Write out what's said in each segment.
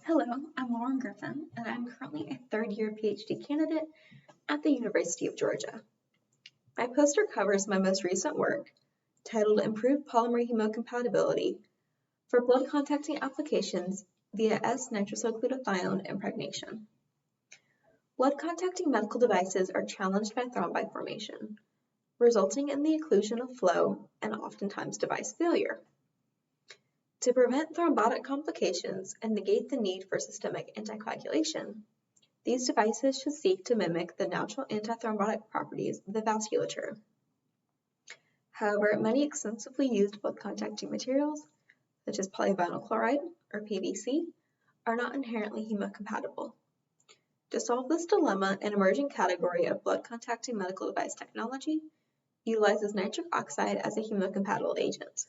Hello, I'm Lauren Griffin, and I'm currently a third-year PhD candidate at the University of Georgia. My poster covers my most recent work, titled Improved Polymer Hemocompatibility for Blood Contacting Applications via S-nitrosylglutathione Impregnation. Blood contacting medical devices are challenged by thrombi formation, resulting in the occlusion of flow and oftentimes device failure. To prevent thrombotic complications and negate the need for systemic anticoagulation, these devices should seek to mimic the natural antithrombotic properties of the vasculature. However, many extensively used blood contacting materials, such as polyvinyl chloride, or PVC, are not inherently hemocompatible. To solve this dilemma, an emerging category of blood contacting medical device technology utilizes nitric oxide as a hemocompatible agent.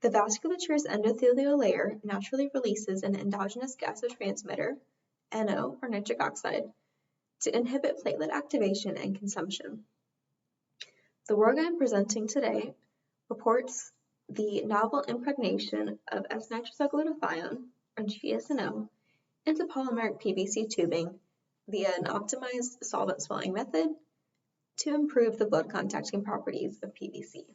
The vasculature's endothelial layer naturally releases an endogenous gasotransmitter, NO, or nitric oxide, to inhibit platelet activation and consumption. The work I'm presenting today reports the novel impregnation of S-nitrosylglutathione, or GSNO, into polymeric PVC tubing via an optimized solvent swelling method to improve the blood contacting properties of PVC.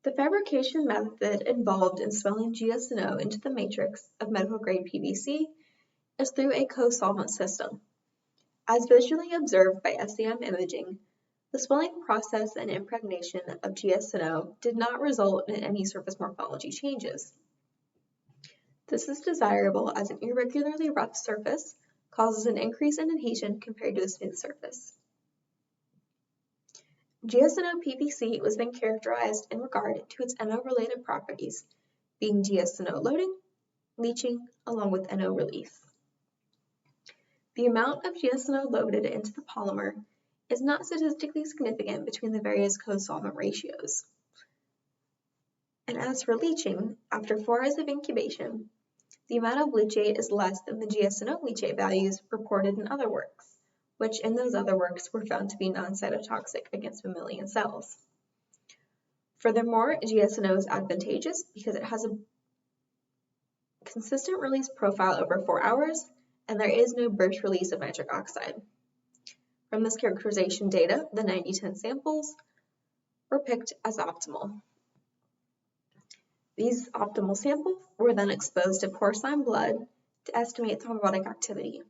The fabrication method involved in swelling GSNO into the matrix of medical-grade PVC is through a co-solvent system. As visually observed by SEM imaging, the swelling process and impregnation of GSNO did not result in any surface morphology changes. This is desirable as an irregularly rough surface causes an increase in adhesion compared to a smooth surface. GSNO PVC was then characterized in regard to its NO-related properties, being GSNO loading, leaching, along with NO release. The amount of GSNO loaded into the polymer is not statistically significant between the various co-solvent ratios. And as for leaching, after 4 hours of incubation, the amount of leachate is less than the GSNO leachate values reported in other works, which in those other works were found to be non-cytotoxic against mammalian cells. Furthermore, GSNO is advantageous because it has a consistent release profile over 4 hours, and there is no burst release of nitric oxide. From this characterization data, the 90-10 samples were picked as optimal. These optimal samples were then exposed to porcine blood to estimate thrombotic activity.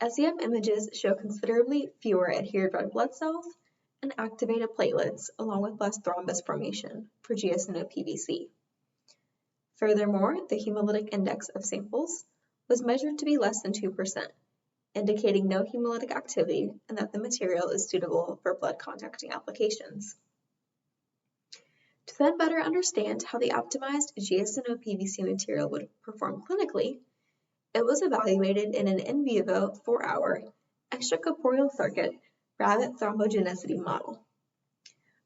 SEM images show considerably fewer adhered red blood cells and activated platelets, along with less thrombus formation for GSNO PVC. Furthermore, the hemolytic index of samples was measured to be less than 2%, indicating no hemolytic activity and that the material is suitable for blood contacting applications. To then better understand how the optimized GSNO PVC material would perform clinically, it was evaluated in an in vivo 4-hour extracorporeal circuit rabbit thrombogenicity model.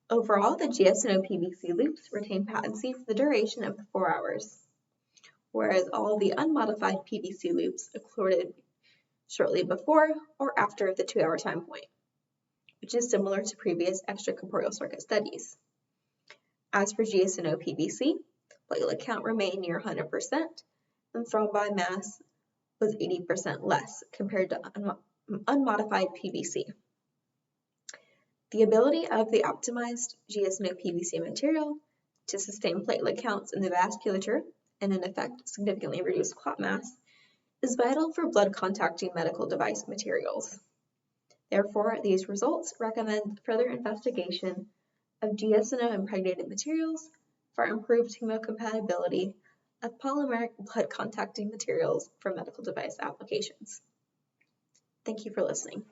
Overall, the GSNO PVC loops retain patency for the duration of the 4 hours, whereas all the unmodified PVC loops occluded shortly before or after the 2-hour time point, which is similar to previous extracorporeal circuit studies. As for GSNO PVC, platelet count remained near 100%, and thrombi mass was 80% less compared to unmodified PVC. The ability of the optimized GSNO PVC material to sustain platelet counts in the vasculature and in effect significantly reduce clot mass is vital for blood contacting medical device materials. Therefore, these results recommend further investigation of GSNO impregnated materials for improved hemocompatibility of polymeric blood contacting materials for medical device applications. Thank you for listening.